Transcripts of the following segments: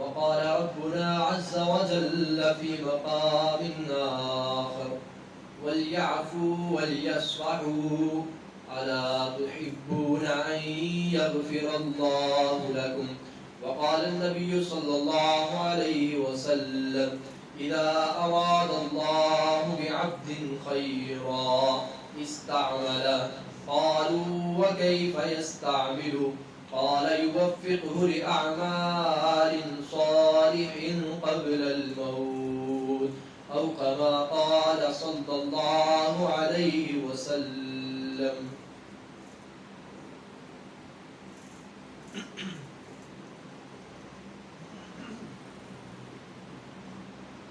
وقال ربنا عز وجل في مقام آخر وليعفوا وليصفحوا ألا تحبون أن يغفر الله لكم. وقال النبي صلى الله عليه وسلم إذا أراد الله بعبد خيرا استعمله. قالوا وكيف يستعمل؟ قال يوفقه لأعمال صالح قبل الموت أو كما قال صلى الله عليه وسلم.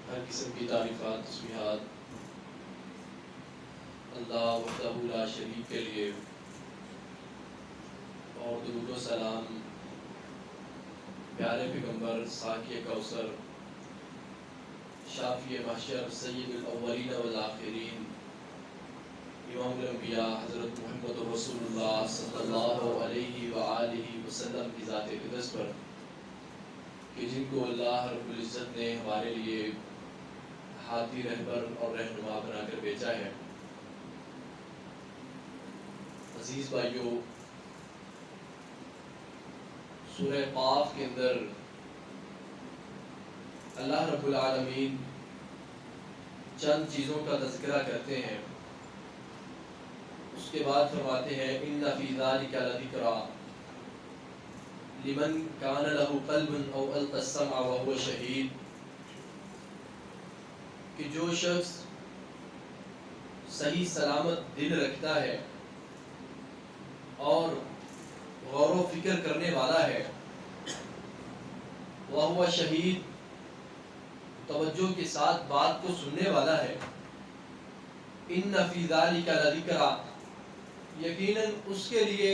ہر قسم کی تعریفات تسبیحات اللہ وحدہ لا شریک کے لیے، اور درود و سلام پیارے پیغمبر ساقی کوثر شافی محشر سید الاولین والآخرین امام الانبیاء حضرت محمد رسول اللہ صلی اللہ علیہ وآلہ وسلم کی ذات اقدس پر، کہ جن کو اللہ رب العزت نے ہمارے لیے ہادی رہبر اور رہنما بنا کر بھیجا ہے۔ عزیز بھائیو، سورہ قاف کے اندر اللہ رب العالمین چند چیزوں کا تذکرہ کرتے ہیں، اس کے بعد فرماتے ہیں ان فی ذلک لذکریٰ لمن کان لہ قلب او القی السمع وہو شہید، کہ جو شخص صحیح سلامت دل رکھتا ہے اور غور و فکر کرنے والا ہے، وہو شہید، توجہ کے ساتھ بات کو سننے والا ہے، ان فی ذلک لذکریٰ، یقیناً اس کے لیے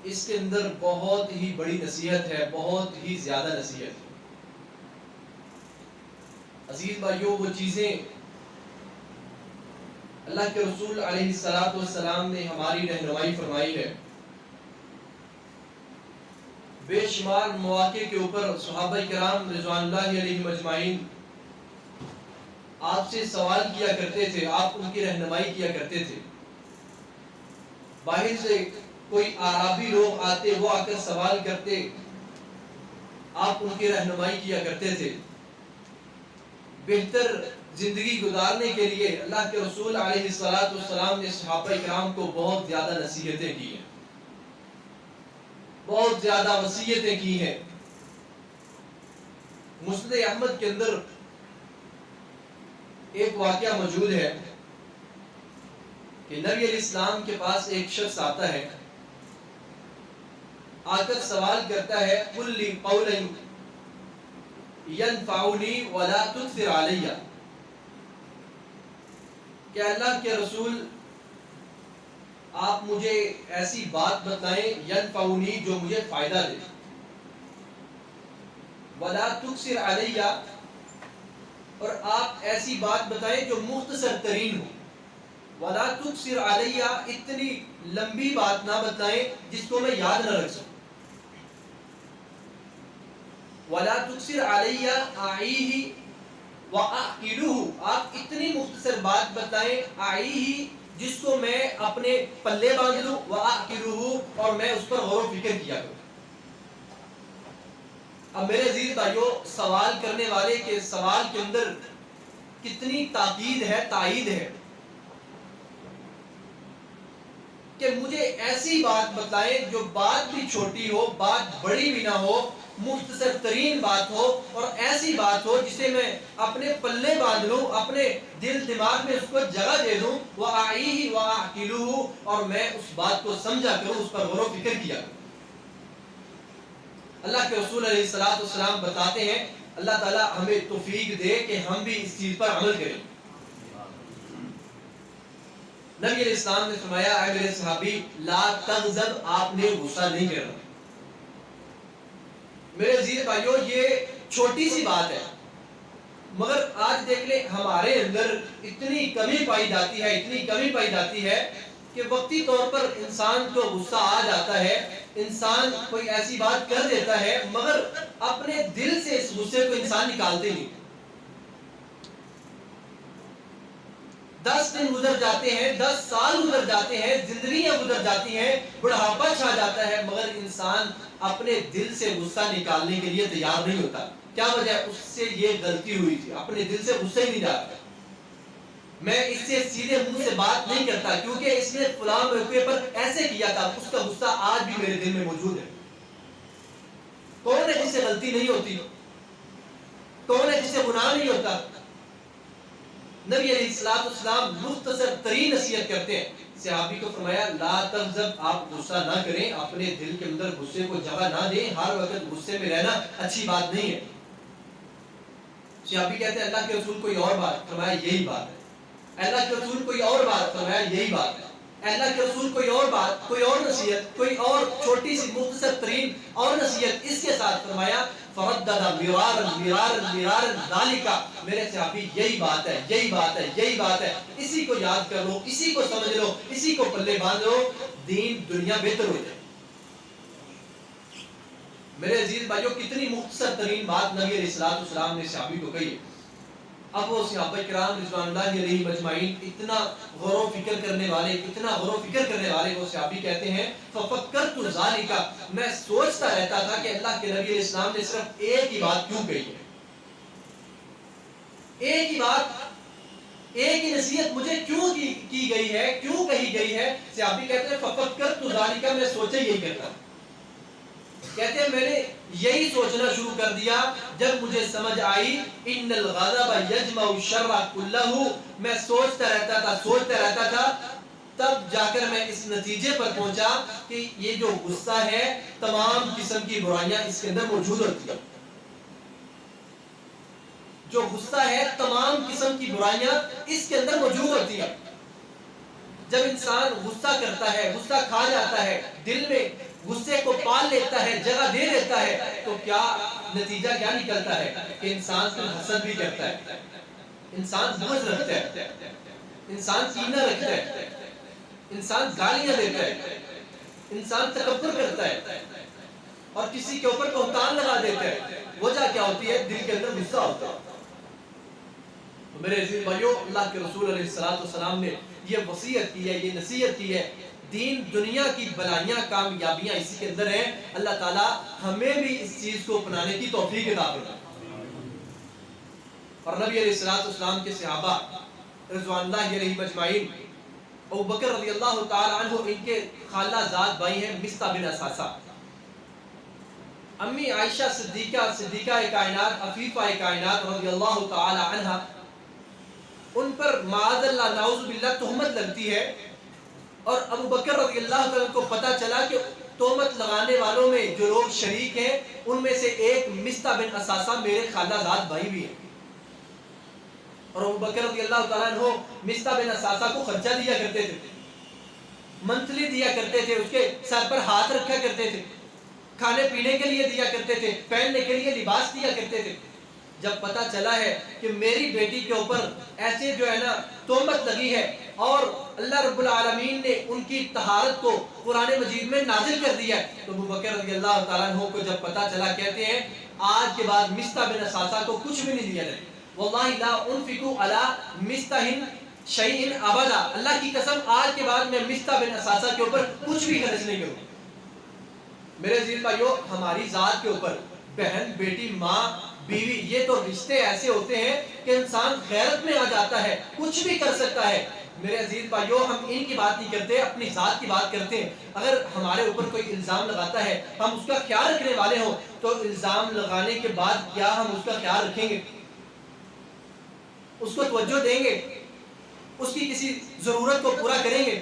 اس کے اندر بہت ہی بڑی نصیحت ہے، بہت ہی زیادہ نصیحت ہے۔ عزیز بھائیو، وہ چیزیں اللہ کے رسول علیہ السلام نے ہماری رہنمائی فرمائی ہے۔ بے شمار مواقع کے اوپر صحابہ کرام رضوان اللہ علیہم اجمعین آپ سے سوال کیا کرتے تھے، آپ ان کی رہنمائی کیا کرتے تھے۔ باہر سے کوئی اعرابی لوگ آتے، وہ آ کر سوال کرتے، آپ ان کی رہنمائی کیا کرتے تھے۔ بہتر زندگی گزارنے کے لیے اللہ کے رسول علیہ السلام نے صحابہ کرام کو بہت زیادہ نصیحتیں کی ہیں، بہت زیادہ وصیتیں کی ہیں۔ مسند احمد کے اندر ایک واقعہ موجود ہے کہ نبی علیہ السلام کے پاس ایک شخص آتا ہے، آ کر سوال کرتا ہے قل لی قولا ینفعنی ولا تکثر علی، کہ اللہ کے رسول آپ مجھے ایسی بات بتائیں ینفعنی جو مجھے فائدہ دے، ولا تکثر علی، اور آپ ایسی بات بتائیں جو مختصر ترین ہو، ولا تکثر علی، اتنی لمبی بات نہ بتائیں جس کو میں یاد نہ رکھ سکوں، ولا تکثر علی اعیہ واعقلہ، آپ اتنی مختصر بات بتائیں اعیہ جس کو میں اپنے پلے باندھ لوں، واعقلہ، اور میں اس پر غور و فکر کیا کروں۔ اب میرے عزیز بھائیو، سوال کرنے والے کے سوال کے اندر کتنی تاکید ہے، تائید ہے کہ مجھے ایسی بات بتائیں جو بات بھی چھوٹی ہو، بات بڑی بھی نہ ہو، مختصر ترین بات ہو، اور ایسی بات ہو جسے میں اپنے پلے باندھ لوں، اپنے دل دماغ میں اس کو جگہ دے دوں، وَأَعِيهِ وَأَعْقِلُهُ، اور میں اس بات کو سمجھا کروں، اس پر غور و فکر کیا کروں۔ اللہ کے رسول علیہ السلام بتاتے ہیں، اللہ تعالیٰ ہمیں توفیق دے کہ ہم بھی اس چیز پر عمل کریں۔ نبی علیہ السلام نے فرمایا، اے میرے صحابی لا تغضب، آپ نے غصہ نہیں کرنا۔ میرے عزیز بھائیو، یہ چھوٹی سی بات ہے، مگر آج دیکھ لیں ہمارے اندر اتنی کمی پائی جاتی ہے، اتنی کمی پائی جاتی ہے کہ وقتی طور پر انسان کو غصہ آ جاتا ہے، انسان کوئی ایسی بات کر دیتا ہے مگر اپنے دل سے اس غصے کو انسان نکالتے نہیں. 10 دن گزر جاتے ہیں، 10 سال گزر جاتے ہیں، زندگیاں گزر جاتی ہیں، بڑھاپا چھا جاتا ہے، مگر انسان اپنے دل سے غصہ نکالنے کے لیے تیار نہیں ہوتا. کیا وجہ ہے؟ اس سے یہ غلطی ہوئی تھی، اپنے دل سے غصہ ہی نہیں جاتا. میں اس سے سیدھے منہ سے بات نہیں کرتا کیونکہ اس نے فلاں موقع پر ایسے کیا تھا. اس کا غصہ آج بھی میرے دل میں موجود ہے. کون ہے جس سے غلطی نہیں ہوتی؟ کون ہے جس سے گناہ نہیں ہوتا؟ نبی علیہ الصلوۃ والسلام مختصر ترین نصیحت کرتے ہیں. صحابی کو فرمایا لا تغضب، آپ غصہ نہ کریں، اپنے دل کے اندر غصے کو جگہ نہ دیں، ہر وقت غصے میں رہنا اچھی بات نہیں ہے. صحابی کہتے ہیں اللہ کے رسول کوئی اور بات، فرمایا یہی بات ہے. اللہ کے رسول کوئی اور بات، فرمایا یہی بات ہے. اللہ کے رسول کوئی اور بات، کوئی اور نصیحت، کوئی اور چھوٹی سی مختصر ترین اور نصیحت، اس کے ساتھ فرمایا فردد مرارا مرارا مرارا ذالک، میرے صحابی یہی بات ہے، یہی بات ہے، یہی بات ہے، اسی کو یاد کر لو، اسی کو سمجھ لو، اسی کو پلے باندھ لو، دین دنیا بہتر ہو جائے. میرے عزیز بھائیوں، کتنی مختصر ترین بات نبی علیہ الصلوۃ والسلام نے صحابی کو کہی. اب وہ صحابہ کرام رضوان اللہ علیہ مجمعین اتنا غور و فکر کرنے والے، اتنا غور و فکر کرنے والے وہ صحابی کہتے ہیں ففکرت ذالک، میں سوچتا رہتا تھا کہ اللہ کے نبی علیہ السلام نے صرف ایک ہی بات کیوں کہی ہے، ایک ہی بات، ایک ہی نصیحت مجھے کیوں کی گئی ہے، کیوں کہی گئی ہے. صحابی کہتے ہیں ففکرت ذالک، میں سوچا یہی کرتا. کہتے ہیں میں نے یہی سوچنا شروع کر دیا جب مجھے سمجھ آئی ان الغضب یجمع الشر کلہ، میں سوچتا رہتا تھا، تب جا کر میں اس نتیجے پر پہنچا کہ یہ جو غصہ ہے تمام قسم کی برائیاں اس کے اندر موجود ہوتی ہیں. جو غصہ ہے تمام قسم کی برائیاں اس کے اندر موجود ہوتی ہیں. جب انسان غصہ کرتا ہے، غصہ کھا جاتا ہے، دل میں غصے کو پال لیتا ہے، جگہ دے دیتا ہے، تو کیا نتیجہ کیا نکلتا ہے کہ انسان پھر حسد بھی کرتا ہے، انسان بغض رکھتا ہے، انسان کینہ رکھتا ہے، انسان گالیاں دیتا ہے، انسان تکبر کرتا ہے اور کسی کے اوپر بہتان لگا دیتا ہے. وجہ کیا ہوتی ہے؟ دل کے اندر غصہ ہوتا ہے. تو میرے عزیز بھائیوں، اللہ کے رسول علیہ الصلوۃ والسلام نے یہ وصیت کی ہے، یہ نصیحت کی ہے. دین دنیا کی بلائیاں کامیابیاں اسی کے اندر ہیں. اللہ تعالی ہمیں بھی اس چیز کو اپنانے کی توفیق عطا فرمائے. اور نبی علیہ الصلوۃ والسلام کے صحابہ رضوان اللہ علیہ مجمعین، ابو بکر رضی اللہ تعالی عنہ، ان کے خالہ زاد بھائی ہیں مصطح بن اساسہ، امی عائشہ صدیقہ کائنات عفیفہ کائنات رضی اللہ تعالی عنہ، ان پر معاذ اللہ نعوذ باللہ تہمت لگتی ہے. اور ابو بکر رضی اللہ تعالیٰ کو پتہ چلا کہ تہمت لگانے والوں میں جو لوگ شریک ہیں ان میں سے ایک مصطح بن اساسہ میرے خالہ زاد بھائی بھی ہیں. اور ابو بکر رضی اللہ تعالیٰ عنہ مصطح بن اساسہ کو خرچہ دیا کرتے تھے، منتھلی دیا کرتے تھے، اس کے سر پر ہاتھ رکھا کرتے تھے، کھانے پینے کے لیے دیا کرتے تھے، پہننے کے لیے لباس دیا کرتے تھے. جب پتہ چلا ہے کہ میری بیٹی کے اوپر ایسے جو ہے نا تہمت لگی ہے اور اللہ رب العالمین نے ان کی طہارت کو قرآن مجید میں نازل کر دیا ہے، تو ابو بکر رضی اللہ تعالیٰ عنہ کو جب پتہ چلا، کہتے ہیں آج کے بعد مصطح بن اساسہ کو کچھ بھی نہیں دیا جائے. واللہ لا انفق علی مصطح شیئن ابدا، اللہ کی قسم آج کے بعد میں مصطح بن اساسہ کے اوپر کچھ بھی خرچ نہیں کروں. میرے عزیز بھائیو، ہماری ذات کے اوپر بہن، بیٹی، ماں، بیوی، یہ تو رشتے ایسے ہوتے ہیں کہ انسان غیرت میں آ جاتا ہے، کچھ بھی کر سکتا ہے. میرے عزیز بھائیو، ہم ان کی بات نہیں کرتے، اپنی ذات کی بات کرتے ہیں. اگر ہمارے اوپر کوئی الزام لگاتا ہے، ہم اس کا خیال رکھنے والے ہوں، تو الزام لگانے کے بعد کیا ہم اس کا خیال رکھیں گے؟ اس کو توجہ دیں گے؟ اس کی کسی ضرورت کو پورا کریں گے؟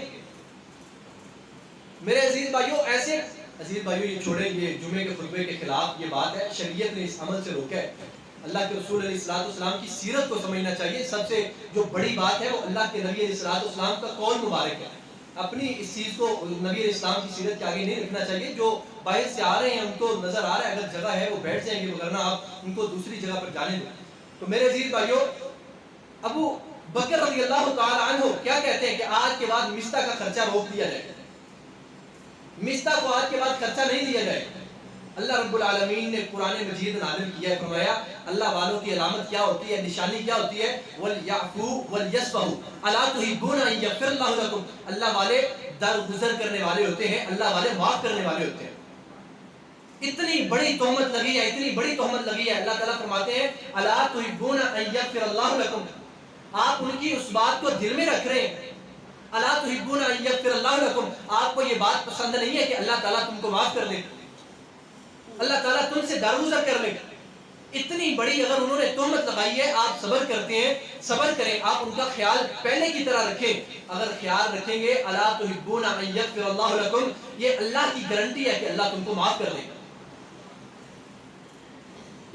میرے عزیز بھائیو، ایسے عزیز بھائیو یہ چھوڑیں، یہ جمعے کے خطبے کے خلاف یہ بات ہے، شریعت نے اس عمل سے روکا ہے. اللہ کے رسول علیہ الصلوۃ والسلام کی سیرت کو سمجھنا چاہیے. سب سے جو بڑی بات ہے وہ اللہ کے نبی علیہ الصلوۃ والسلام کا قول مبارک ہے. اپنی اس چیز کو نبی علیہ السلام کی سیرت کے آگے نہیں رکھنا چاہیے. جو باہر سے آ رہے ہیں ان کو نظر آ رہا ہے، اگر جگہ ہے وہ بیٹھ جائیں گے، ورنہ آپ ان کو دوسری جگہ پر جانے دیں. تو میرے عزیز بھائیو، ابو بکر رضی اللہ تعالی عنہ کیا کہتے ہیں کہ آج کے بعد مصطح کا خرچہ روک دیا جائے. مستہ کو آج کے بعد خرچہ نہیں دیا جائے. اللہ رب العالمین نے قرآن مجید نازل کیا ہے، فرمایا اللہ والوں کی علامت کیا ہوتی ہے، نشانی کیا ہوتی ہے؟ وَلْيَعْفُوا وَلْيَصْفَحُوا أَلَا تُحِبُّونَ أَن يَغْفِرَ اللَّهُ لَكُمْ. اللہ والے درگزر کرنے والے ہوتے ہیں، اللہ والے معاف کرنے والے ہوتے ہیں. اتنی بڑی تہمت لگی ہے، اتنی بڑی تہمت لگی ہے. اللہ تعالیٰ فرماتے ہیں أَلَا تُحِبُّونَ أَن يَغْفِرَ اللَّهُ لَكُمْ. آپ ان کی اس بات کو دل میں رکھ رہے ہیں. أَلَا تُحِبُّونَ أَن يَغْفِرَ اللَّهُ لَكُمْ. آپ کو یہ بات پسند نہیں ہے کہ اللہ تعالیٰ تم کو معاف کر دے، اللہ تعالیٰ تم سے درگزر کر لے. اتنی بڑی اگر انہوں نے تہمت لگائی ہے، آپ صبر کرتے ہیں، صبر کریں. آپ ان کا خیال پہلے کی طرح رکھیں. اگر خیال رکھیں گے أَلَا تُحِبُّونَ أَن يَغْفِرَ اللَّهُ لَكُمْ، یہ اللہ کی گارنٹی ہے کہ اللہ تم کو معاف کر دے گا.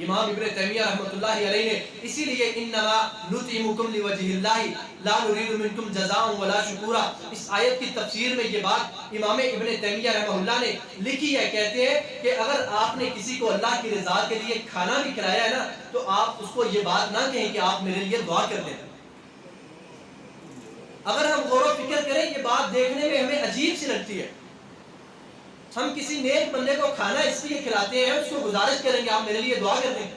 امام ابن تیمیہ رحمۃ اللہ علیہ نے اسی لیے انما نطعمکم لوجہ اللہ لا نريد منکم جزاء ولا شکورا، اس آیت کی تفسیر میں یہ بات امام ابن تیمیہ رحمہ اللہ نے لکھی ہے. کہتے ہیں کہ اگر آپ نے کسی کو اللہ کی رضا کے لیے کھانا بھی کھلایا ہے نا، تو آپ اس کو یہ بات نہ کہیں کہ آپ میرے لیے دعا کر دیں. اگر ہم غور و فکر کریں، یہ بات دیکھنے میں ہمیں عجیب سی لگتی ہے. ہم کسی نیک بندے کو کھانا اس لیے کھلاتے ہیں، اس کو گزارش کریں گے آپ میرے لیے دعا کر دیں.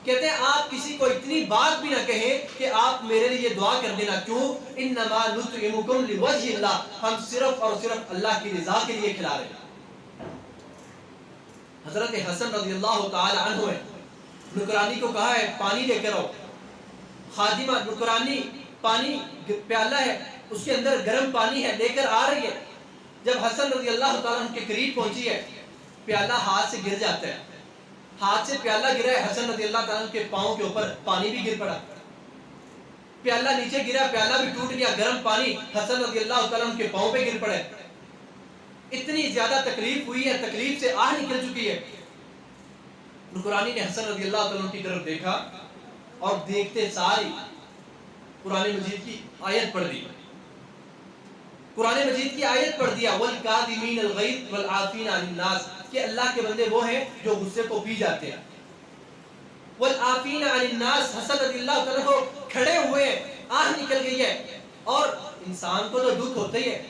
کہتے ہیں آپ کسی کو اتنی بات بھی نہ کہیں کہ آپ میرے لیے دعا کر دینا. کیوں؟ انما نطعمکم لوجہ اللہ، ہم صرف اور صرف اللہ کی رضا کے لیے کھلا رہے ہیں. حضرت حسن رضی اللہ تعالی عنہ ہے، نکرانی کو کہا ہے پانی لے کر آؤ. خادمہ نکرانی پانی پیالہ ہے، اس کے اندر گرم پانی ہے، لے کر آ رہی ہے. جب حسن رضی اللہ تعالیٰ عنہ کے قریب پہنچی ہے، پیالہ ہاتھ سے گر جاتا ہے. ہاتھ سے پیالہ گرا ہے، حسن رضی اللہ تعالیٰ عنہ کے پاؤں کے اوپر پانی بھی گر پڑا. پیالہ نیچے گرا، پیالہ بھی ٹوٹ گیا، گرم پانی حسن رضی اللہ تعالیٰ عنہ کے پاؤں پہ گر پڑے. اتنی زیادہ تکلیف ہوئی ہے، تکلیف سے آہ نکل چکی ہے. نکرانی نے حسن رضی اللہ تعالیٰ عنہ کی طرف دیکھا اور دیکھتے ساری قرآن مجید کی آیت پڑھ دی. قرآن مجید کی آیت پڑھ دیا وَالْكَاظِمِينَ الْغَيْظَ وَالْعَافِينَ عَنِ النَّاسِ، کہ اللہ کے بندے وہ ہیں جو غصے کو پی جاتے ہیں. وَالْعَافِينَ عَنِ النَّاسِ، حسن رضی اللہ تعالیٰ کو کھڑے ہوئے آہ نکل گئی ہے. اور انسان کو تو دکھ ہوتا ہی ہے.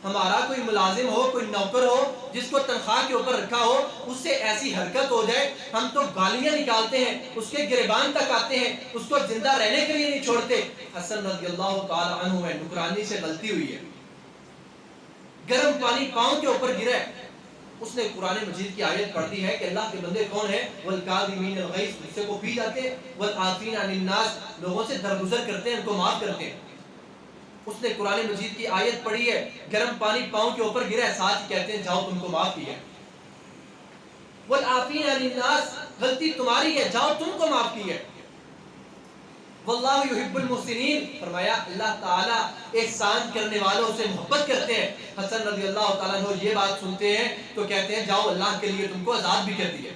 ہمارا کوئی ملازم ہو، کوئی نوکر ہو جس کو تنخواہ کے اوپر رکھا ہو، اس سے ایسی حرکت ہو جائے، ہم تو گالیاں نکالتے ہیں، اس کے گریبان تک آتے ہیں، اس کو زندہ رہنے کے لیے نہیں چھوڑتے. حسن رضی اللہ تعالی عنہ ہے، نکرانی سے غلطی ہوئی ہے، گرم پانی پاؤں کے اوپر گرا ہے. اس نے قرآن مجید کی آیت پڑھ دی ہے کہ اللہ کے بندے کون ہیں؟ وَالْكَاظِمِينَ الْغَيْظَ، غصے کو پی جاتے ہیں، وَالْعَافِينَ عَنِ النَّاسِ، لوگوں سے درگزر کرتے ہیں، ان کو معاف کرتے ہیں. اس نے قرآن مجید کی آیت پڑھی ہے، گرم پانی پاؤں کے اوپر گرا ہے، ساتھ کہتے ہیں جاؤ تم کو معاف کیا. وَالْعَافِينَ عَنِ النَّاسِ، غلطی تمہاری ہے، جاؤ تم کو معاف کی ہے. وَاللَّهُ يُحِبُّ الْمُحْسِنِينَ، فرمایا اللہ تعالیٰ احسان کرنے والوں سے محبت کرتے ہیں. حسن رضی اللہ تعالیٰ عنہ یہ بات سنتے ہیں تو کہتے ہیں جاؤ اللہ کے لیے تم کو آزاد بھی کر دیا.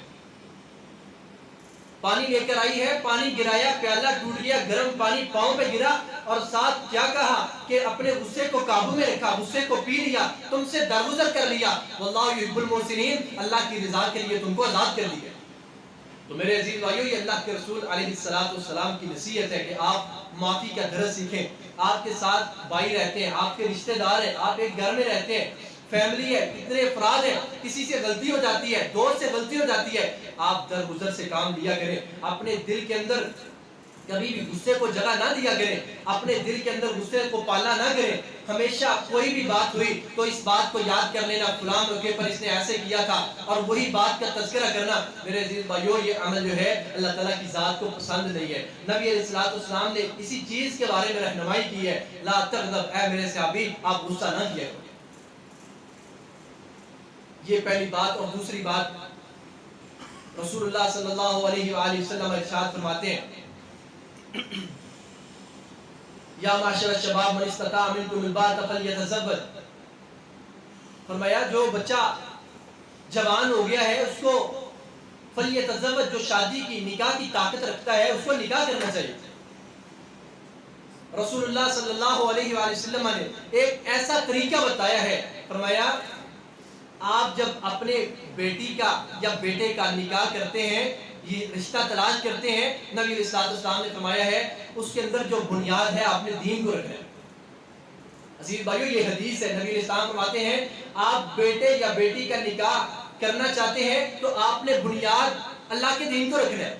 پانی لے کر آئی ہے، پانی گرایا، پیالہ ٹوٹ گیا، گرم پانی پاؤں پہ گرا، اور ساتھ کیا کہا کہ اپنے غصے کو قابو میں رکھا، غصے کو پی لیا، تم سے درگزر کر لیا. واللہ یحب المحسنین، اللہ کی رضا کے لیے تم کو آزاد کر دیا. تو میرے عزیز بھائیو، یہ اللہ کے رسول علیہ السلام کی نصیحت ہے کہ آپ معافی کا درس سیکھیں. آپ کے ساتھ بھائی رہتے ہیں، آپ کے رشتہ دار ہیں، آپ ایک گھر میں رہتے ہیں، فیملی ہے، کتنے افراد ہیں، کسی سے غلطی ہو جاتی ہے، دوست سے غلطی ہو جاتی ہے، آپ درگزر سے کام لیا کریں. اپنے دل کے اندر کبھی بھی غصے کو جگہ نہ دیا کریں، اپنے دل کے اندر غصے کو پالا نہ کریں. ہمیشہ کوئی بھی بات ہوئی تو اس بات کو یاد کر لینا، فلاں موقع پر اس نے ایسے کیا تھا، اور وہی بات کا تذکرہ کرنا. میرے عزیز بھائیو، یہ عمل جو ہے اللہ تعالیٰ کی ذات کو پسند نہیں ہے. نبی علیہ السلام نے اسی چیز کے بارے میں رہنمائی کی ہے، لا تغضب، اے میرے صحابی آپ غصہ نہ کیا کرو. یہ پہلی بات. اور دوسری بات، رسول اللہ صلی اللہ علیہ وآلہ وسلم ارشاد فرماتے ہیں یا معاشر الشباب من استطاع منکم الباءۃ فلیتزوج، فرمایا جو بچہ جوان ہو گیا ہے اس کو فلیتزوج، جو شادی کی نکاح کی طاقت رکھتا ہے اس کو نکاح کرنا چاہیے. رسول اللہ صلی اللہ علیہ وآلہ وسلم نے ایک ایسا طریقہ بتایا ہے، فرمایا آپ جب اپنے بیٹی کا یا بیٹے کا نکاح کرتے ہیں، یہ رشتہ تلاش کرتے ہیں، نبی علیہ السلام نے فرمایا ہے اس کے اندر جو بنیاد ہے آپ نے دین کو رکھنا ہے. عزیز بھائیو یہ حدیث ہے، نبی علیہ السلام فرماتے ہیں آپ بیٹے یا بیٹی کا نکاح کرنا چاہتے ہیں تو آپ نے بنیاد اللہ کے دین کو رکھنا ہے.